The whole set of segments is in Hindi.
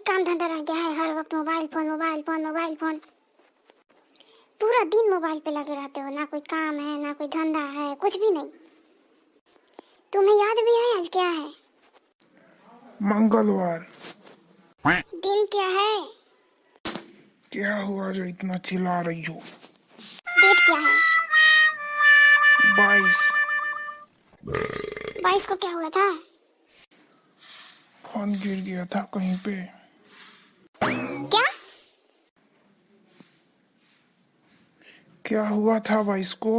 काम धंधा रह गया है। हर वक्त mobile phone mobile phone mobile phone, पूरा दिन मोबाइल पे लगे रहते हो। ना कोई काम है ना कोई धंधा है, कुछ भी नहीं। तुम्हें याद भी है आज क्या है? मंगलवार। दिन क्या है? क्या हुआ जो इतना चिल्ला रही हो? डेट क्या है? 22। 22 को क्या हुआ था? फोन गिर गया था कहीं पे। क्या? क्या हुआ था 22 को?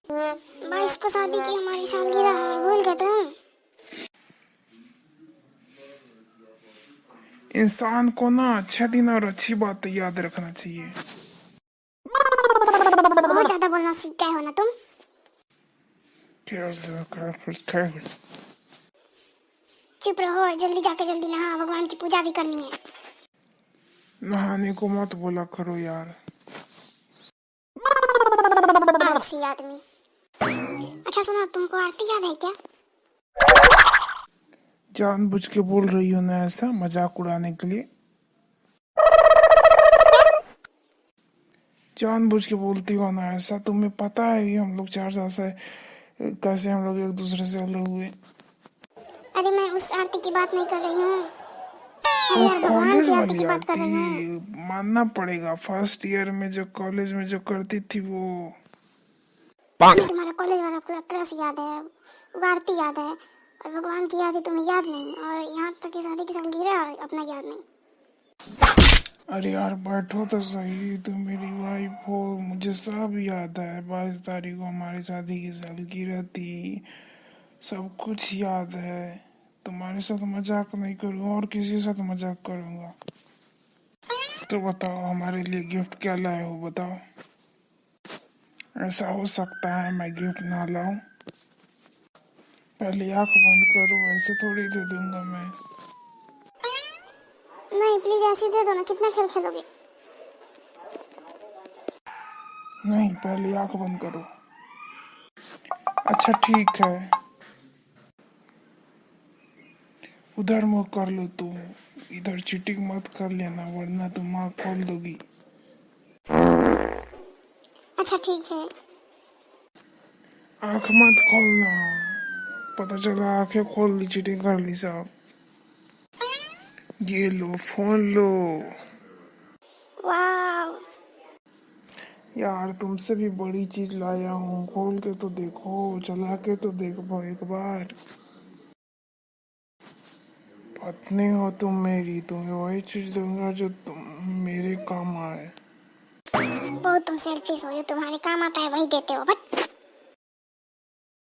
22 को शादी की हमारी सालगिरह है, भूल गए तुम? इंसान को ना अच्छे दिन और अच्छी बातें याद रखना चाहिए। बहुत ज्यादा बोलना सीख गए हो ना तुम। चुप रहो और जल्दी जाके जल्दी नहा, भगवान की पूजा भी करनी है। नहाने को मत बोला करो यार। आलसी आदमी। अच्छा सुनो, तुमको आरती याद है क्या? जानबूझ के बोल रही हो ना ऐसा, मजाक उड़ाने के लिए? जानबूझ के बोलती हो ना ऐसा। तुम्हें पता है कि हम लोग 4 साल से कैसे हम लोग एक दूसरे से अलग हुए। अरे मैं उस आरती की बात नहीं कर रही हूँ। अरे वो यार, भगवान कॉलेज की आरती वाली की बात कर रही हूँ। आरती मानना पड़ेगा। फर्स्ट ईयर में जो कॉलेज में जो करती थी वो। तुम्हें तुम्हारा कॉलेज वाला पूरा क्रश याद है, वो आरती याद है, और भगवान की आरती तुम्हें याद नहीं, और यहाँ तक कि शादी की सालगिरह अपना याद नहीं। अरे यार बैठो तो सही। तुम मेरी वाइफ हो, मुझे सब याद है। 22 तारीख को हमारी शादी की सालगिरह थी, सब कुछ याद है। तुम्हारे साथ मजाक नहीं करूँगा और किसी के साथ मजाक करूँगा। तो बताओ हमारे लिए गिफ्ट क्या लाए हो, बताओ। ऐसा हो सकता है मैं गिफ्ट ना लाऊं? पहले आंख बंद करो, ऐसे थोड़ी दे दूंगा मैं। नहीं प्लीज ऐसे दे दो ना, कितना खेल खेलोगे? नहीं, पहले आंख बंद करो। अच्छा ठीक है, उधर मुँह कर लो तुम। इधर चीटिंग मत कर लेना वरना तुम आँख खोल दोगी। अच्छा ठीक है। आँख मत खोलना, पता चला आंखें खोल ली, चीटिंग कर ली साहब। ये लो फोन लो। वाह, यार तुमसे भी बड़ी चीज लाया हूँ, खोल के तो देखो, चला के तो देखो एक बार। पत्नी हो तुम मेरी, तुम्हें वही चीज दूंगा जो तुम मेरे काम आए। बहुत तुम सेल्फिश हो, जो तुम्हारे काम आता है वही देते हो। बट